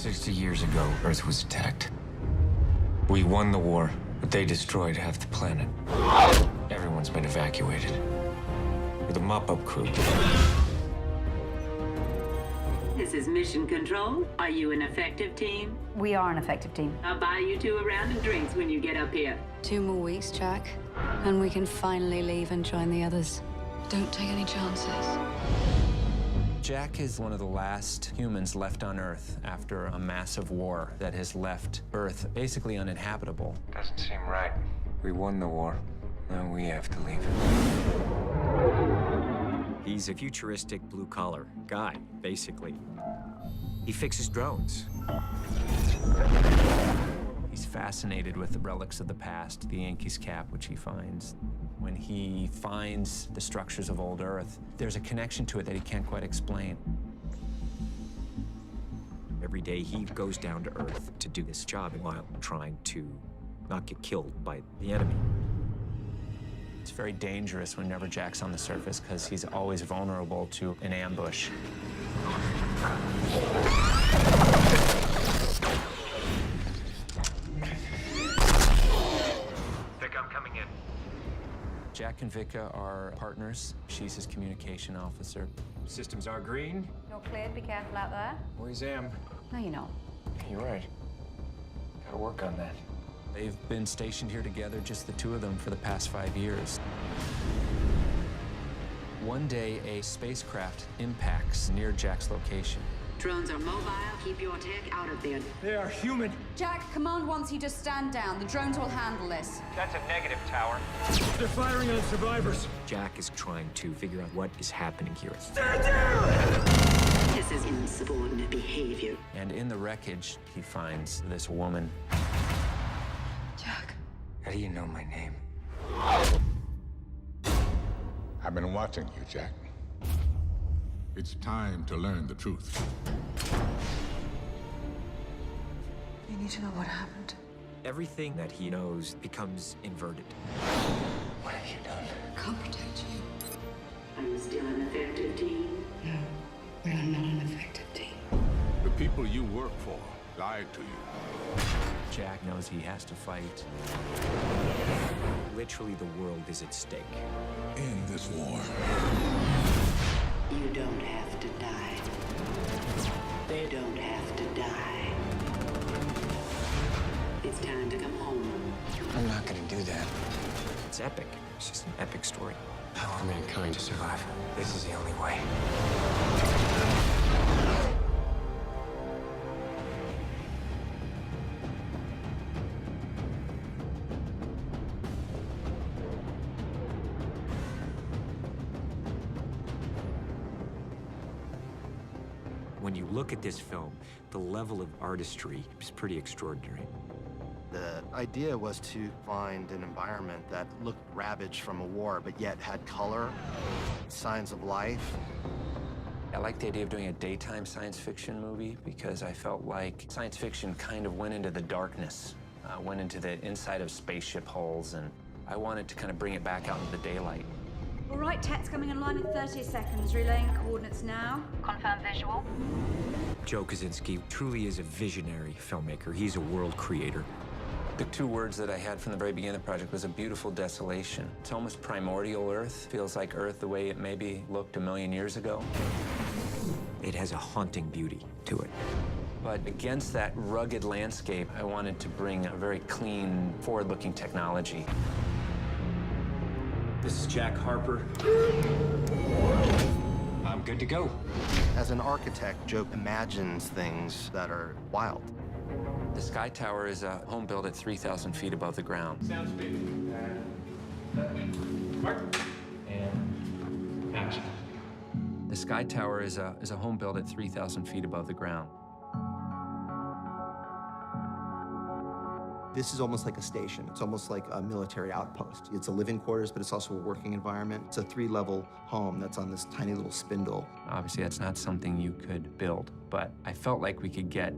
60 years ago, Earth was attacked. We won the war, but they destroyed half the planet. Everyone's been evacuated. With a mop-up crew. This is Mission Control. Are you an effective team? We are an effective team. I'll buy you two a round of drinks when you get up here. 2 more weeks, Jack, and we can finally leave and join the others. Don't take any chances. Jack is one of the last humans left on Earth after a massive war that has left Earth basically uninhabitable. Doesn't seem right. We won the war. Now we have to leave. He's a futuristic blue-collar guy, basically. He fixes drones. He's fascinated with the relics of the past, the Yankees cap, which he finds. When he finds the structures of old Earth, there's a connection to it that he can't quite explain. Every day he goes down to Earth to do this job while trying to not get killed by the enemy. It's very dangerous whenever Jack's on the surface because he's always vulnerable to an ambush. Vic, I'm coming in. Jack and Vika are partners. She's his communication officer. Systems are green. You're cleared. Be careful out there. Always am. No, you're not. You're right. Gotta work on that. They've been stationed here together, just the two of them, for the past 5 years. One day, a spacecraft impacts near Jack's location. Drones are mobile. Keep your tech out of there. They are human. Jack, command wants you to stand down. The drones will handle this. That's a negative, Tower. They're firing on survivors. Jack is trying to figure out what is happening here. This is insubordinate behavior. And in the wreckage, he finds this woman. Jack. How do you know my name? I've been watching you, Jack. It's time to learn the truth. You need to know what happened. Everything that he knows becomes inverted. What have you done? I can't protect you. Are you still an effective team? No, we are not an effective team. The people you work for lied to you. Jack knows he has to fight. Literally, the world is at stake. In this war, You don't have to die. They don't have to die. It's time to come home. I'm not gonna do that. It's epic. It's just an epic story. I want mankind to survive. This is the only way. When you look at this film, the level of artistry is pretty extraordinary. The idea was to find an environment that looked ravaged from a war, but yet had color, signs of life. I like the idea of doing a daytime science fiction movie because I felt like science fiction kind of went into the darkness, went into the inside of spaceship hulls, and I wanted to kind of bring it back out into the daylight. All right, tech's coming online in 30 seconds. Relaying coordinates now. Confirm visual. Joe Kosinski truly is a visionary filmmaker. He's a world creator. The two words that I had from the very beginning of the project was a beautiful desolation. It's almost primordial Earth. Feels like Earth the way it maybe looked 1,000,000 years ago. It has a haunting beauty to it. But against that rugged landscape, I wanted to bring a very clean, forward-looking technology. This is Jack Harper. I'm good to go. As an architect, Joe imagines things that are wild. The Sky Tower is a home built at 3,000 feet above the ground. Sounds big. Mark. And action. The Sky Tower is a home built at 3,000 feet above the ground. This is almost like a station. It's almost like a military outpost. It's a living quarters, but it's also a working environment. It's a 3-level home that's on this tiny little spindle. Obviously, that's not something you could build, but I felt like we could get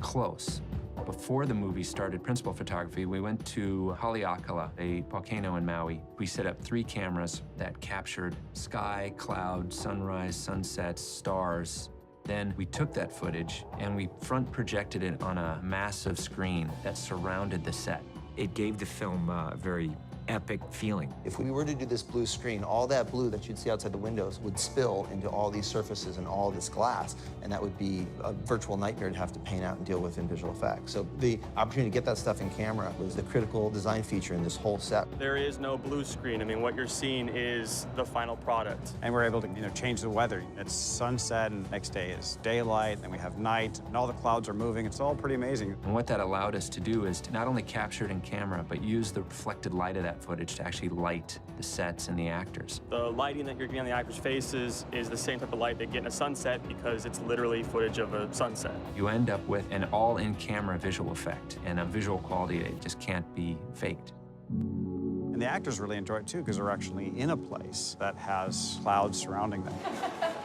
close. Before the movie started principal photography, we went to Haleakala, a volcano in Maui. We set up 3 cameras that captured sky, cloud, sunrise, sunsets, stars. Then we took that footage and we front projected it on a massive screen that surrounded the set. It gave the film a very epic feeling. If we were to do this blue screen, all that blue that you'd see outside the windows would spill into all these surfaces and all this glass, and that would be a virtual nightmare to have to paint out and deal with in visual effects. So the opportunity to get that stuff in camera was the critical design feature in this whole set. There is no blue screen. I mean, what you're seeing is the final product. And we're able to, change the weather. It's sunset, and next day is daylight, and we have night, and all the clouds are moving. It's all pretty amazing. And what that allowed us to do is to not only capture it in camera, but use the reflected light of that footage to actually light the sets and the actors. The lighting that you're getting on the actors' faces is the same type of light they get in a sunset because it's literally footage of a sunset. You end up with an all-in-camera visual effect and a visual quality that just can't be faked. And the actors really enjoy it, too, because they're actually in a place that has clouds surrounding them.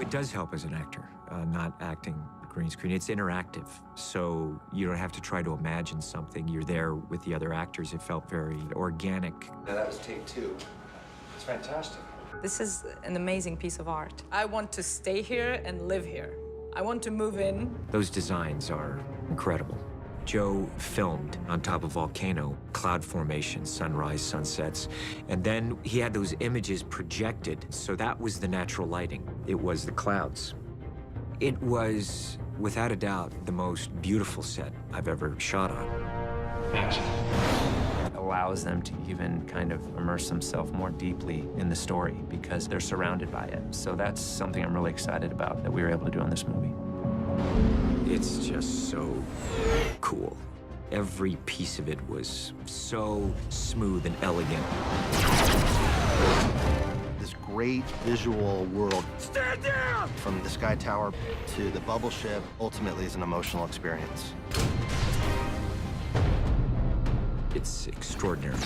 It does help as an actor, not acting green screen. It's interactive, so you don't have to try to imagine something. You're there with the other actors. It felt very organic. Now, that was take 2. It's fantastic. This is an amazing piece of art. I want to stay here and live here. I want to move in. Those designs are incredible. Joe filmed on top of volcano, cloud formation, sunrise, sunsets, and then he had those images projected, so that was the natural lighting. It was the clouds. It was, without a doubt, the most beautiful set I've ever shot on. Action. It allows them to even kind of immerse themselves more deeply in the story because they're surrounded by it. So that's something I'm really excited about that we were able to do on this movie. It's just so cool. Every piece of it was so smooth and elegant. This great visual world. Stand down! From the Sky Tower to the bubble ship, ultimately is an emotional experience. It's extraordinary,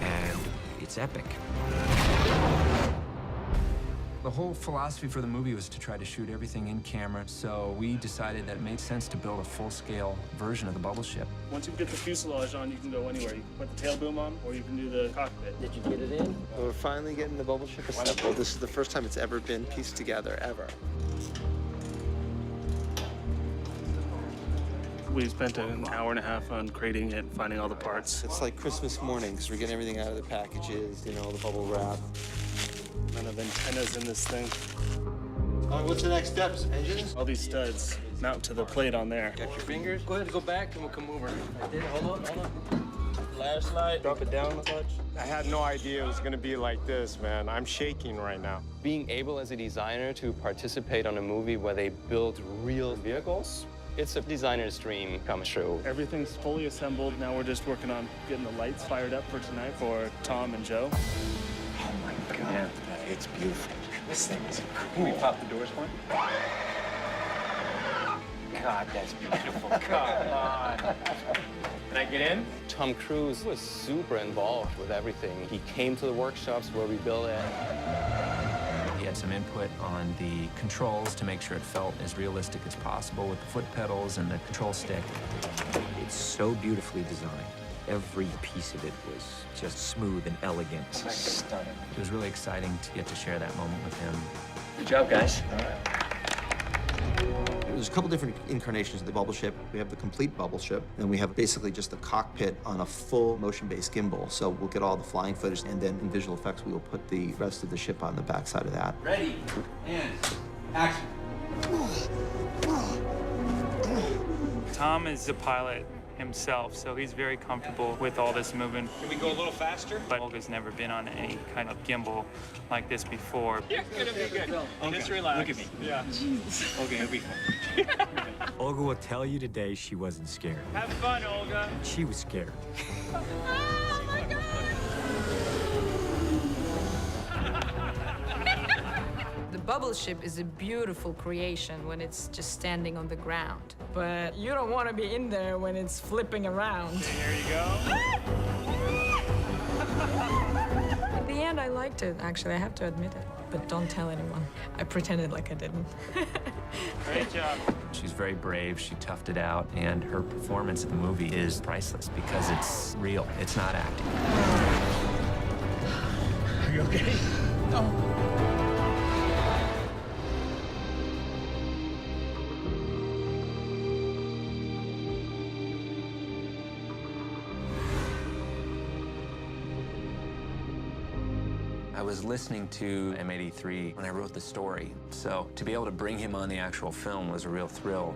and it's epic. The whole philosophy for the movie was to try to shoot everything in camera, so we decided that it made sense to build a full-scale version of the bubble ship. Once you get the fuselage on, you can go anywhere. You can put the tail boom on, or you can do the cockpit. Did you get it in? We're finally getting the bubble ship assembled. This is the first time it's ever been pieced together, ever. We spent an hour and a half on crating it, finding all the parts. It's like Christmas morning, because we're getting everything out of the packages, the bubble wrap. None of antennas in this thing. What's the next steps? Engines? All these studs mount to the plate on there. Got your fingers? Go ahead and go back and we'll come over. I did. Hold on. Ladder slide. Drop it down a touch. I had no idea it was going to be like this, man. I'm shaking right now. Being able as a designer to participate on a movie where they build real vehicles, it's a designer's dream come true. Everything's fully assembled. Now we're just working on getting the lights fired up for tonight for Tom and Joe. Oh my God. Yeah. It's beautiful. This thing is cool. Can we pop the doors for him? God, that's beautiful. Come on. Can I get in? Tom Cruise was super involved with everything. He came to the workshops where we built it. He had some input on the controls to make sure it felt as realistic as possible with the foot pedals and the control stick. It's so beautifully designed. Every piece of it was just smooth and elegant. It's like stunning. It was really exciting to get to share that moment with him. Good job, guys. All right. There's a couple different incarnations of the bubble ship. We have the complete bubble ship, and we have basically just the cockpit on a full motion-based gimbal. So we'll get all the flying footage, and then in visual effects, we will put the rest of the ship on the backside of that. Ready, and action. Tom is the pilot himself, so he's very comfortable with all this moving. Can we go a little faster? But Olga's never been on any kind of gimbal like this before. You're gonna be good. Okay. Just relax. Look at me. Yeah. Jesus. Okay, it'll be fun. Olga will tell you today she wasn't scared. Have fun, Olga. She was scared. Oh my God! The bubble ship is a beautiful creation when it's just standing on the ground. But you don't want to be in there when it's flipping around. Here you go. In the end, I liked it, actually. I have to admit it. But don't tell anyone. I pretended like I didn't. Great job. She's very brave, she toughed it out, and her performance in the movie is priceless because it's real, it's not acting. Are you okay? No. I was listening to M83 when I wrote the story, so to be able to bring him on the actual film was a real thrill.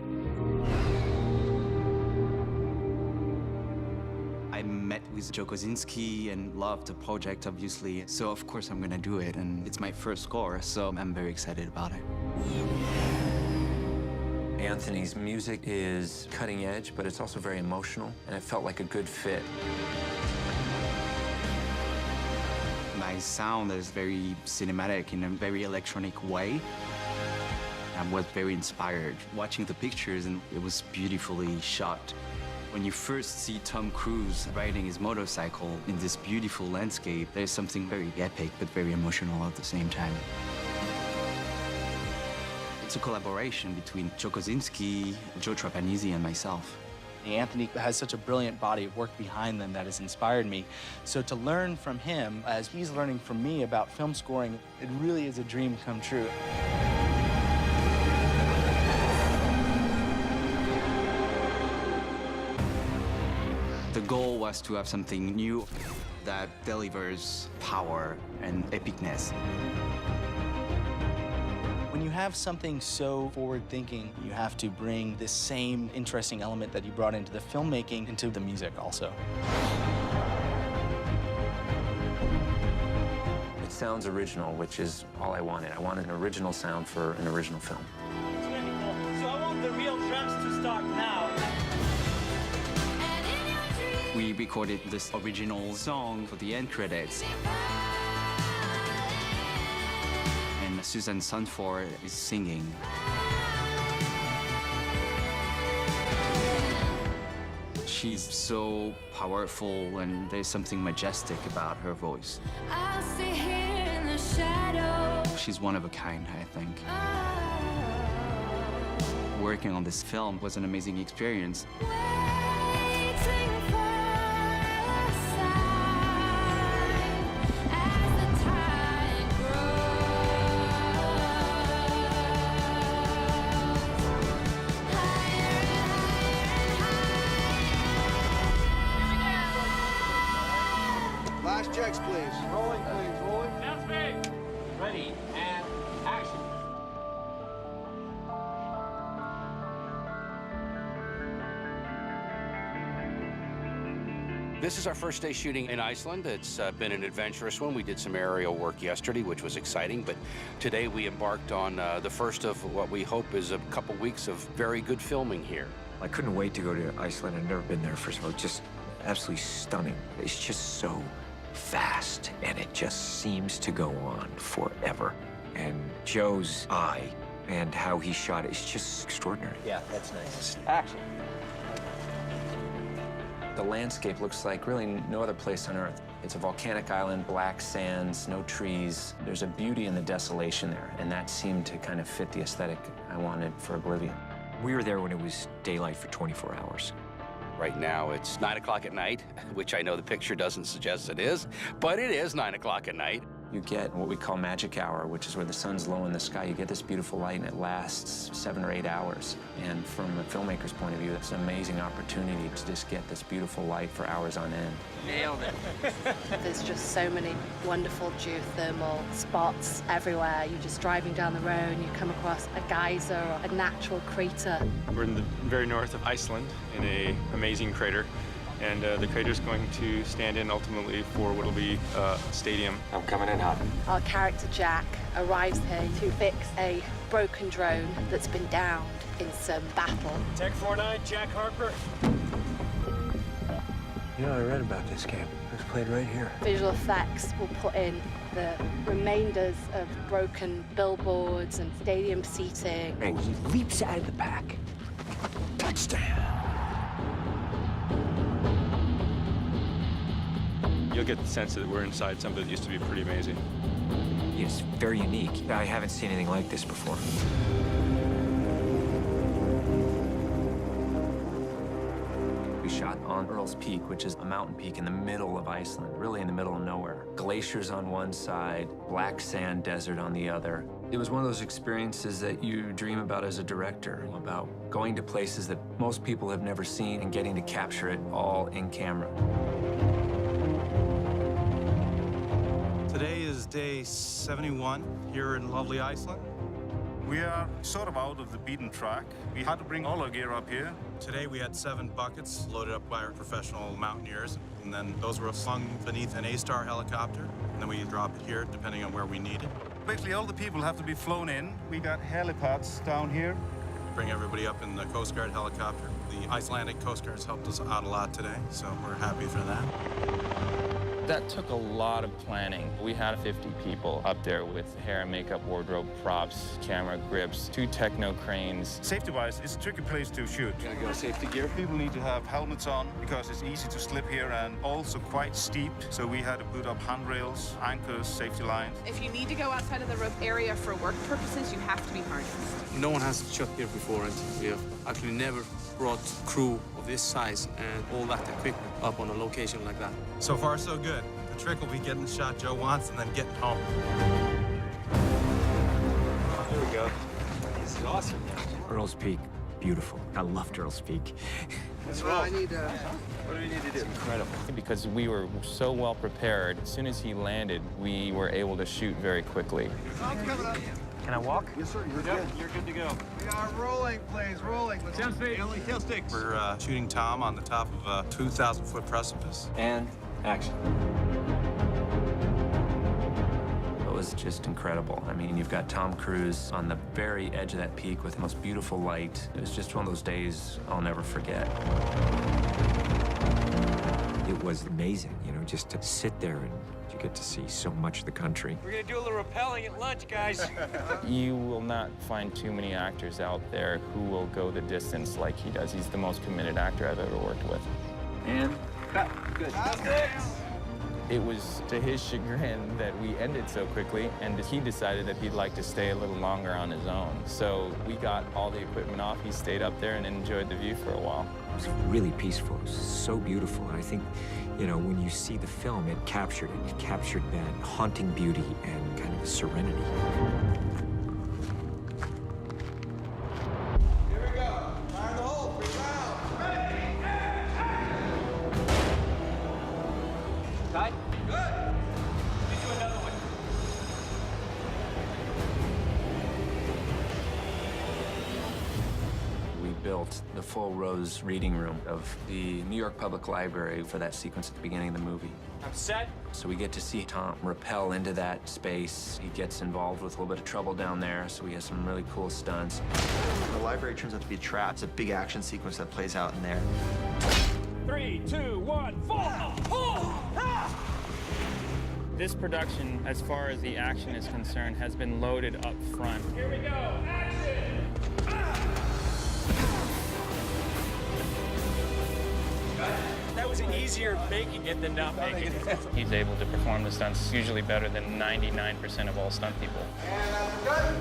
I met with Joe Kosinski and loved the project, obviously, so of course I'm gonna do it, and it's my first score, so I'm very excited about it. Anthony's music is cutting edge, but it's also very emotional, and it felt like a good fit. My sound is very cinematic in a very electronic way. I was very inspired watching the pictures, and it was beautifully shot. When you first see Tom Cruise riding his motorcycle in this beautiful landscape, there's something very epic but very emotional at the same time. It's a collaboration between Joe Kosinski, Joe Trapanese, and myself. Anthony has such a brilliant body of work behind them that has inspired me. So to learn from him, as he's learning from me about film scoring, it really is a dream come true. The goal was to have something new that delivers power and epicness. When you have something so forward-thinking, you have to bring this same interesting element that you brought into the filmmaking into the music also. It sounds original, which is all I wanted. I wanted an original sound for an original film. It's really cool. So I want the real drums to start now. We recorded this original song for the end credits. And Susan Sanford is singing. She's so powerful, and there's something majestic about her voice. I'll stay here in the shadows. She's one of a kind, I think. Working on this film was an amazing experience. Last checks, please. Rolling, please. Rolling. Sounds big. Ready, and action. This is our first day shooting in Iceland. It's been an adventurous one. We did some aerial work yesterday, which was exciting, but today we embarked on the first of what we hope is a couple weeks of very good filming here. I couldn't wait to go to Iceland. I've never been there, first of all. Just absolutely stunning. It's just so fast, and it just seems to go on forever. And Joe's eye and how he shot it is just extraordinary. Yeah, that's nice. Action. The landscape looks like really no other place on Earth. It's a volcanic island, black sands, no trees. There's a beauty in the desolation there, and that seemed to kind of fit the aesthetic I wanted for Oblivion. We were there when it was daylight for 24 hours. Right now, it's 9 o'clock at night, which I know the picture doesn't suggest it is, but it is 9 o'clock at night. You get what we call magic hour, which is where the sun's low in the sky. You get this beautiful light, and it lasts 7 or 8 hours. And from a filmmaker's point of view, it's an amazing opportunity to just get this beautiful light for hours on end. Nailed it. There's just so many wonderful geothermal spots everywhere. You're just driving down the road and you come across a geyser or a natural crater. We're in the very north of Iceland in an amazing crater. And the crater's going to stand in ultimately for what'll be a stadium. I'm coming in hot. Our character Jack arrives here to fix a broken drone that's been downed in some battle. Tech 49, Jack Harper. You know, I read about this game. It was played right here. Visual effects will put in the remainders of broken billboards and stadium seating. And he leaps out of the pack. Touchdown. You'll get the sense that we're inside something that used to be pretty amazing. It's very unique. I haven't seen anything like this before. We shot on Earl's Peak, which is a mountain peak in the middle of Iceland, really in the middle of nowhere. Glaciers on one side, black sand desert on the other. It was one of those experiences that you dream about as a director, about going to places that most people have never seen and getting to capture it all in camera. Today is is day 71 here in lovely Iceland. We are sort of out of the beaten track. We had to bring all our gear up here. Today we had 7 buckets loaded up by our professional mountaineers, and then those were slung beneath an A-Star helicopter, and then we drop it here depending on where we need it. Basically, all the people have to be flown in. We got helipads down here. Bring everybody up in the Coast Guard helicopter. The Icelandic Coast Guard's helped us out a lot today, so we're happy for that. That took a lot of planning. We had 50 people up there with hair and makeup, wardrobe, props, camera grips, 2 techno cranes. Safety-wise, it's a tricky place to shoot. Gonna go safety gear. People need to have helmets on because it's easy to slip here and also quite steep. So we had to put up handrails, anchors, safety lines. If you need to go outside of the rope area for work purposes, you have to be harnessed. No one has shot here before, and we have actually never brought crew of this size and all that equipment up on a location like that. So far, so good. The trick will be getting the shot Joe wants and then getting home. Here we go. This is awesome. Earl's Peak, beautiful. I loved Earl's Peak. What's wrong? What do we need to do? Incredible. Because we were so well prepared, as soon as he landed, we were able to shoot very quickly. Can I walk? Yes, sir. You're good. You're good to go. We are rolling, please, rolling. Down speed. Only tail sticks. We're shooting Tom on the top of a 2,000-foot precipice. And action. It was just incredible. I mean, you've got Tom Cruise on the very edge of that peak with the most beautiful light. It was just one of those days I'll never forget. It was amazing, you know, just to sit there and you get to see so much of the country. We're gonna do a little rappelling at lunch, guys. You will not find too many actors out there who will go the distance like he does. He's the most committed actor I've ever worked with. And cut. Good. It was to his chagrin that we ended so quickly, and he decided that he'd like to stay a little longer on his own. So we got all the equipment off. He stayed up there and enjoyed the view for a while. It was really peaceful. It was so beautiful. And I think, you know, when you see the film, it captured it. It captured that haunting beauty and kind of serenity. Here we go. Fire in the hole. 3 rounds. Ready. Tight? Good. Let me do another one. We built the full Rose reading room of the New York Public Library for that sequence at the beginning of the movie. I'm set. So we get to see Tom rappel into that space. He gets involved with a little bit of trouble down there, so we have some really cool stunts. The library turns out to be a trap. It's a big action sequence that plays out in there. 3, 2, 1, fall! This production, as far as the action is concerned, has been loaded up front. Here we go. Action! That was easier making it than not making it. He's able to perform the stunts usually better than 99% of all stunt people.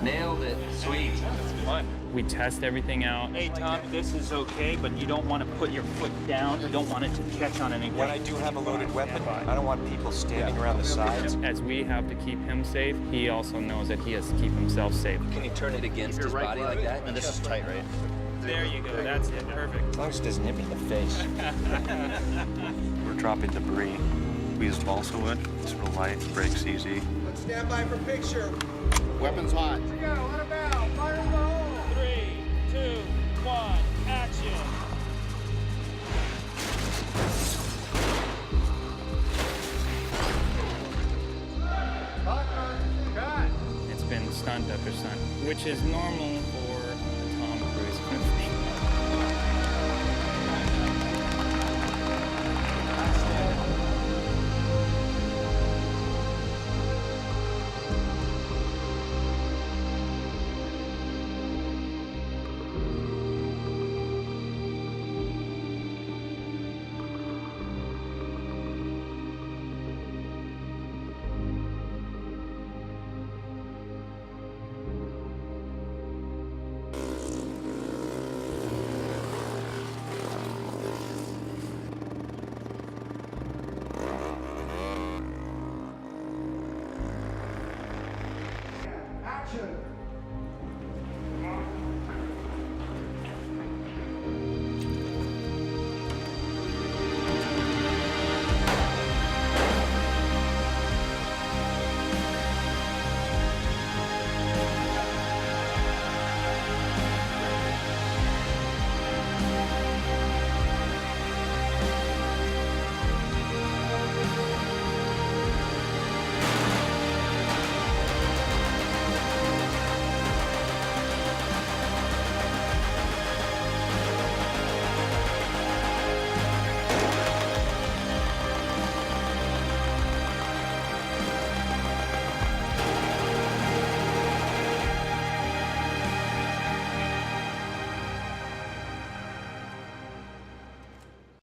Nailed it. Sweet. Fun. We test everything out. Hey, Tom, this is okay, but you don't want to put your foot down. You don't want it to catch on anything. When I do have a loaded weapon, I don't want people standing around the sides. As we have to keep him safe, he also knows that he has to keep himself safe. Can you turn it against his body like that? And this is tight, right? There you go. That's it. Perfect. As long as it doesn't hit me in the face. We're dropping debris. We use balsa wood. It's real light, breaks easy. Let's stand by for picture. Weapons hot. Here we go. Let her bow. Fire in the hole. 3, 2, 1, action! It's been stunt after stunt, which is normal